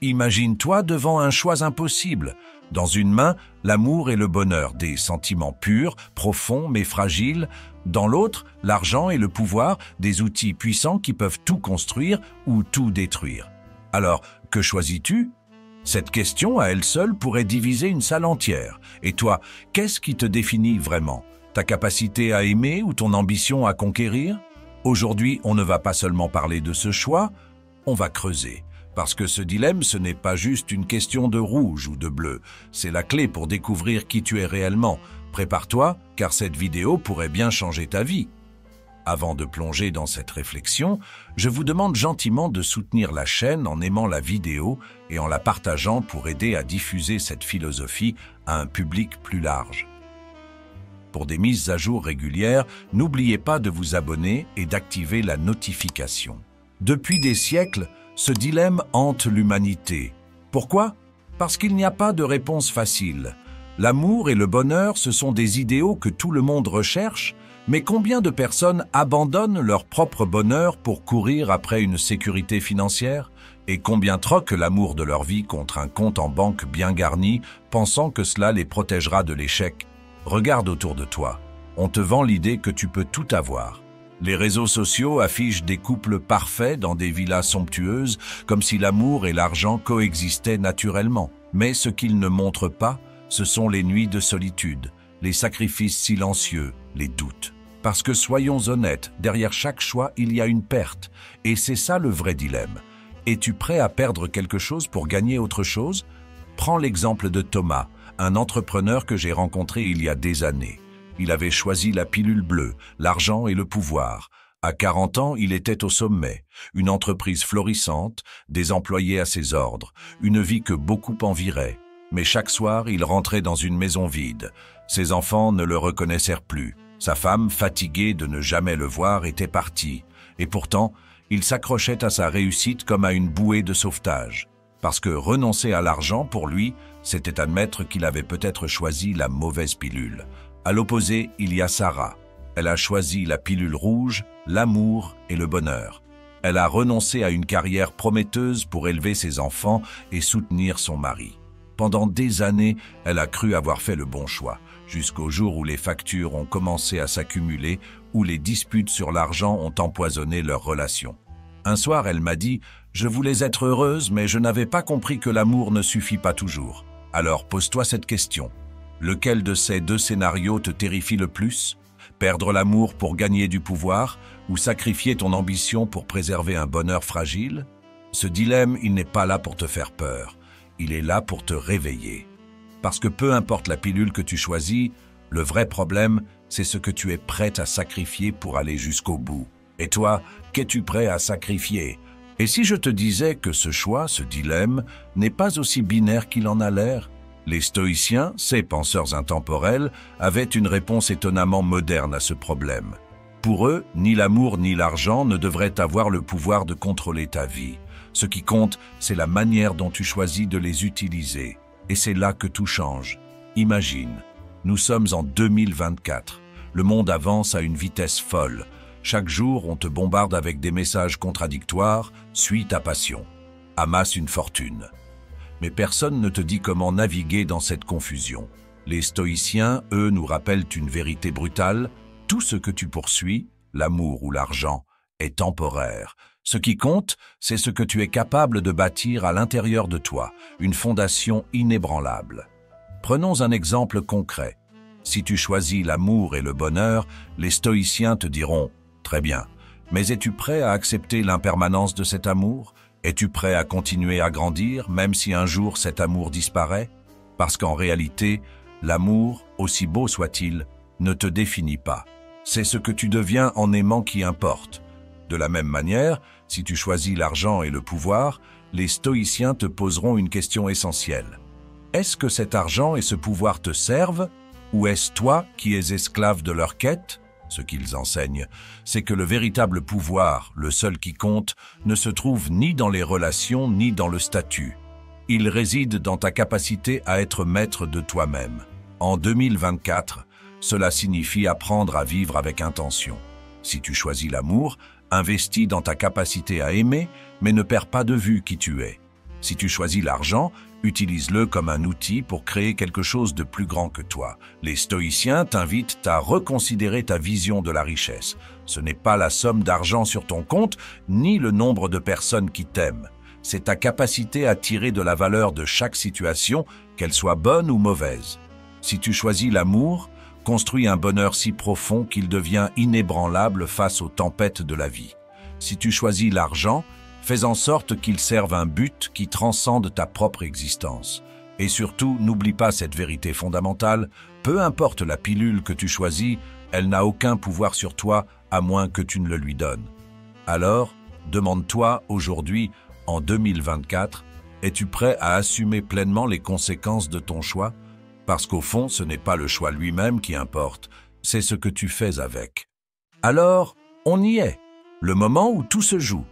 Imagine-toi devant un choix impossible. Dans une main, l'amour et le bonheur, des sentiments purs, profonds mais fragiles. Dans l'autre, l'argent et le pouvoir, des outils puissants qui peuvent tout construire ou tout détruire. Alors, que choisis-tu? Cette question à elle seule pourrait diviser une salle entière. Et toi, qu'est-ce qui te définit vraiment? Ta capacité à aimer ou ton ambition à conquérir? Aujourd'hui, on ne va pas seulement parler de ce choix, on va creuser. Parce que ce dilemme, ce n'est pas juste une question de rouge ou de bleu. C'est la clé pour découvrir qui tu es réellement. Prépare-toi, car cette vidéo pourrait bien changer ta vie. Avant de plonger dans cette réflexion, je vous demande gentiment de soutenir la chaîne en aimant la vidéo et en la partageant pour aider à diffuser cette philosophie à un public plus large. Pour des mises à jour régulières, n'oubliez pas de vous abonner et d'activer la notification. Depuis des siècles, ce dilemme hante l'humanité. Pourquoi? Parce qu'il n'y a pas de réponse facile. L'amour et le bonheur, ce sont des idéaux que tout le monde recherche, mais combien de personnes abandonnent leur propre bonheur pour courir après une sécurité financière? Et combien troquent l'amour de leur vie contre un compte en banque bien garni, pensant que cela les protégera de l'échec? Regarde autour de toi. On te vend l'idée que tu peux tout avoir. Les réseaux sociaux affichent des couples parfaits dans des villas somptueuses, comme si l'amour et l'argent coexistaient naturellement. Mais ce qu'ils ne montrent pas, ce sont les nuits de solitude, les sacrifices silencieux, les doutes. Parce que soyons honnêtes, derrière chaque choix, il y a une perte. Et c'est ça le vrai dilemme. Es-tu prêt à perdre quelque chose pour gagner autre chose? Prends l'exemple de Thomas, un entrepreneur que j'ai rencontré il y a des années. Il avait choisi la pilule bleue, l'argent et le pouvoir. À 40 ans, il était au sommet. Une entreprise florissante, des employés à ses ordres, une vie que beaucoup envieraient. Mais chaque soir, il rentrait dans une maison vide. Ses enfants ne le reconnaissaient plus. Sa femme, fatiguée de ne jamais le voir, était partie. Et pourtant, il s'accrochait à sa réussite comme à une bouée de sauvetage. Parce que renoncer à l'argent, pour lui, c'était admettre qu'il avait peut-être choisi la mauvaise pilule. À l'opposé, il y a Sarah. Elle a choisi la pilule rouge, l'amour et le bonheur. Elle a renoncé à une carrière prometteuse pour élever ses enfants et soutenir son mari. Pendant des années, elle a cru avoir fait le bon choix, jusqu'au jour où les factures ont commencé à s'accumuler, où les disputes sur l'argent ont empoisonné leur relation. Un soir, elle m'a dit « Je voulais être heureuse, mais je n'avais pas compris que l'amour ne suffit pas toujours. » Alors pose-toi cette question. Lequel de ces deux scénarios te terrifie le plus? Perdre l'amour pour gagner du pouvoir ou sacrifier ton ambition pour préserver un bonheur fragile? Ce dilemme, il n'est pas là pour te faire peur. Il est là pour te réveiller. Parce que peu importe la pilule que tu choisis, le vrai problème, c'est ce que tu es prête à sacrifier pour aller jusqu'au bout. Et toi, qu'es-tu prêt à sacrifier? Et si je te disais que ce choix, ce dilemme, n'est pas aussi binaire qu'il en a l'air? Les stoïciens, ces penseurs intemporels, avaient une réponse étonnamment moderne à ce problème. Pour eux, ni l'amour ni l'argent ne devraient avoir le pouvoir de contrôler ta vie. Ce qui compte, c'est la manière dont tu choisis de les utiliser. Et c'est là que tout change. Imagine, nous sommes en 2024. Le monde avance à une vitesse folle. Chaque jour, on te bombarde avec des messages contradictoires, suis ta passion, amasse une fortune. Mais personne ne te dit comment naviguer dans cette confusion. Les stoïciens, eux, nous rappellent une vérité brutale. Tout ce que tu poursuis, l'amour ou l'argent, est temporaire. Ce qui compte, c'est ce que tu es capable de bâtir à l'intérieur de toi, une fondation inébranlable. Prenons un exemple concret. Si tu choisis l'amour et le bonheur, les stoïciens te diront « Très bien, mais es-tu prêt à accepter l'impermanence de cet amour ? Es-tu prêt à continuer à grandir, même si un jour cet amour disparaît? Parce qu'en réalité, l'amour, aussi beau soit-il, ne te définit pas. C'est ce que tu deviens en aimant qui importe. De la même manière, si tu choisis l'argent et le pouvoir, les stoïciens te poseront une question essentielle. Est-ce que cet argent et ce pouvoir te servent, ou est-ce toi qui es esclave de leur quête? Ce qu'ils enseignent, c'est que le véritable pouvoir, le seul qui compte, ne se trouve ni dans les relations ni dans le statut. Il réside dans ta capacité à être maître de toi-même. En 2024, cela signifie apprendre à vivre avec intention. Si tu choisis l'amour, investis dans ta capacité à aimer, mais ne perds pas de vue qui tu es. Si tu choisis l'argent, utilise-le comme un outil pour créer quelque chose de plus grand que toi. Les stoïciens t'invitent à reconsidérer ta vision de la richesse. Ce n'est pas la somme d'argent sur ton compte, ni le nombre de personnes qui t'aiment. C'est ta capacité à tirer de la valeur de chaque situation, qu'elle soit bonne ou mauvaise. Si tu choisis l'amour, construis un bonheur si profond qu'il devient inébranlable face aux tempêtes de la vie. Si tu choisis l'argent, fais en sorte qu'il serve un but qui transcende ta propre existence. Et surtout, n'oublie pas cette vérité fondamentale, peu importe la pilule que tu choisis, elle n'a aucun pouvoir sur toi à moins que tu ne le lui donnes. Alors, demande-toi aujourd'hui, en 2024, es-tu prêt à assumer pleinement les conséquences de ton choix? Parce qu'au fond, ce n'est pas le choix lui-même qui importe, c'est ce que tu fais avec. Alors, on y est, le moment où tout se joue.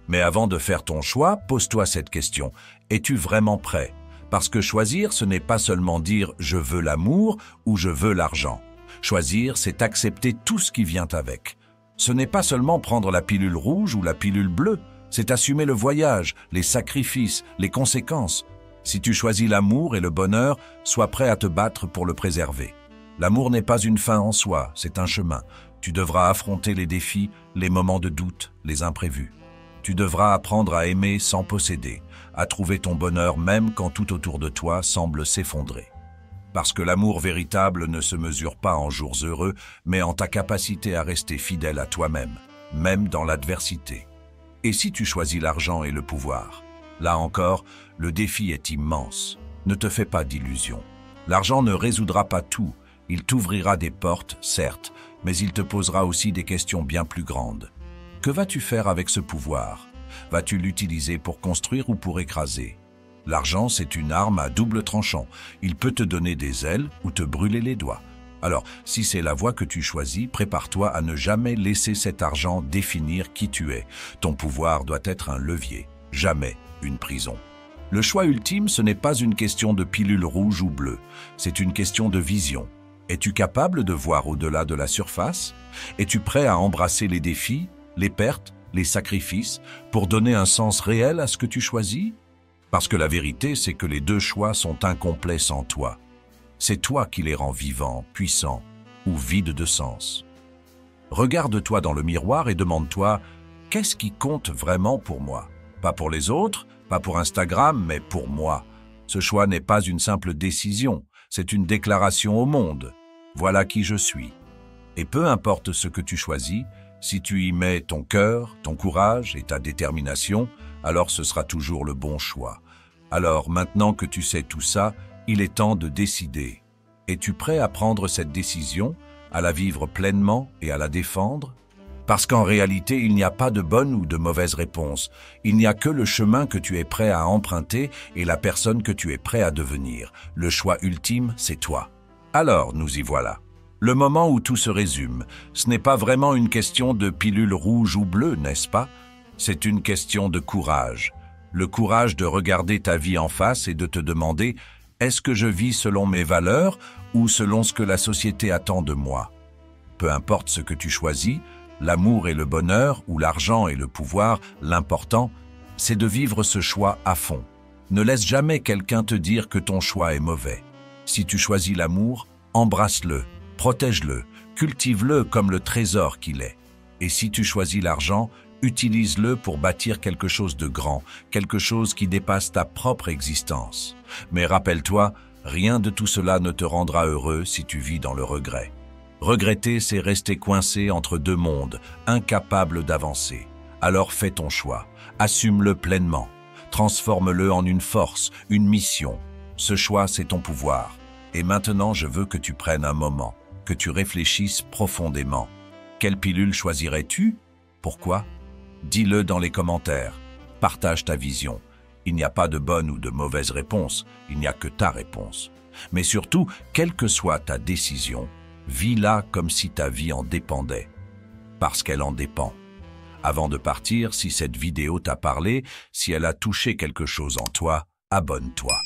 Mais avant de faire ton choix, pose-toi cette question. Es-tu vraiment prêt? Parce que choisir, ce n'est pas seulement dire « je veux l'amour » ou « je veux l'argent ». Choisir, c'est accepter tout ce qui vient avec. Ce n'est pas seulement prendre la pilule rouge ou la pilule bleue, c'est assumer le voyage, les sacrifices, les conséquences. Si tu choisis l'amour et le bonheur, sois prêt à te battre pour le préserver. L'amour n'est pas une fin en soi, c'est un chemin. Tu devras affronter les défis, les moments de doute, les imprévus. Tu devras apprendre à aimer sans posséder, à trouver ton bonheur même quand tout autour de toi semble s'effondrer. Parce que l'amour véritable ne se mesure pas en jours heureux, mais en ta capacité à rester fidèle à toi-même, même dans l'adversité. Et si tu choisis l'argent et le pouvoir? Là encore, le défi est immense. Ne te fais pas d'illusions. L'argent ne résoudra pas tout. Il t'ouvrira des portes, certes, mais il te posera aussi des questions bien plus grandes. Que vas-tu faire avec ce pouvoir? Vas-tu l'utiliser pour construire ou pour écraser? L'argent, c'est une arme à double tranchant. Il peut te donner des ailes ou te brûler les doigts. Alors, si c'est la voie que tu choisis, prépare-toi à ne jamais laisser cet argent définir qui tu es. Ton pouvoir doit être un levier, jamais une prison. Le choix ultime, ce n'est pas une question de pilule rouge ou bleue, c'est une question de vision. Es-tu capable de voir au-delà de la surface? Es-tu prêt à embrasser les défis, les pertes, les sacrifices, pour donner un sens réel à ce que tu choisis? Parce que la vérité, c'est que les deux choix sont incomplets sans toi. C'est toi qui les rends vivants, puissants ou vides de sens. Regarde-toi dans le miroir et demande-toi « Qu'est-ce qui compte vraiment pour moi ?» Pas pour les autres, pas pour Instagram, mais pour moi. Ce choix n'est pas une simple décision, c'est une déclaration au monde. Voilà qui je suis. Et peu importe ce que tu choisis, si tu y mets ton cœur, ton courage et ta détermination, alors ce sera toujours le bon choix. Alors, maintenant que tu sais tout ça, il est temps de décider. Es-tu prêt à prendre cette décision, à la vivre pleinement et à la défendre? Parce qu'en réalité, il n'y a pas de bonne ou de mauvaise réponse. Il n'y a que le chemin que tu es prêt à emprunter et la personne que tu es prêt à devenir. Le choix ultime, c'est toi. Alors, nous y voilà. Le moment où tout se résume, ce n'est pas vraiment une question de pilule rouge ou bleue, n'est-ce pas? C'est une question de courage. Le courage de regarder ta vie en face et de te demander « Est-ce que je vis selon mes valeurs ou selon ce que la société attend de moi ?» Peu importe ce que tu choisis, l'amour et le bonheur ou l'argent et le pouvoir, l'important, c'est de vivre ce choix à fond. Ne laisse jamais quelqu'un te dire que ton choix est mauvais. Si tu choisis l'amour, embrasse-le, protège-le, cultive-le comme le trésor qu'il est. Et si tu choisis l'argent, utilise-le pour bâtir quelque chose de grand, quelque chose qui dépasse ta propre existence. Mais rappelle-toi, rien de tout cela ne te rendra heureux si tu vis dans le regret. Regretter, c'est rester coincé entre deux mondes, incapable d'avancer. Alors fais ton choix, assume-le pleinement, transforme-le en une force, une mission. Ce choix, c'est ton pouvoir. Et maintenant, je veux que tu prennes un moment, que tu réfléchisses profondément. Quelle pilule choisirais-tu? Pourquoi? Dis-le dans les commentaires. Partage ta vision. Il n'y a pas de bonne ou de mauvaise réponse, il n'y a que ta réponse. Mais surtout, quelle que soit ta décision, vis-la comme si ta vie en dépendait. Parce qu'elle en dépend. Avant de partir, si cette vidéo t'a parlé, si elle a touché quelque chose en toi, abonne-toi.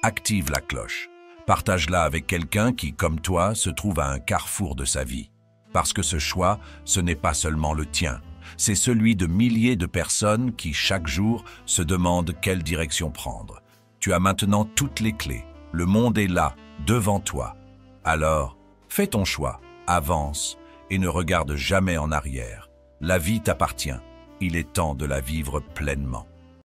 Active la cloche. Partage-la avec quelqu'un qui, comme toi, se trouve à un carrefour de sa vie. Parce que ce choix, ce n'est pas seulement le tien. c'est celui de milliers de personnes qui, chaque jour, se demandent quelle direction prendre. Tu as maintenant toutes les clés. Le monde est là, devant toi. Alors, fais ton choix, avance et ne regarde jamais en arrière. La vie t'appartient. Il est temps de la vivre pleinement.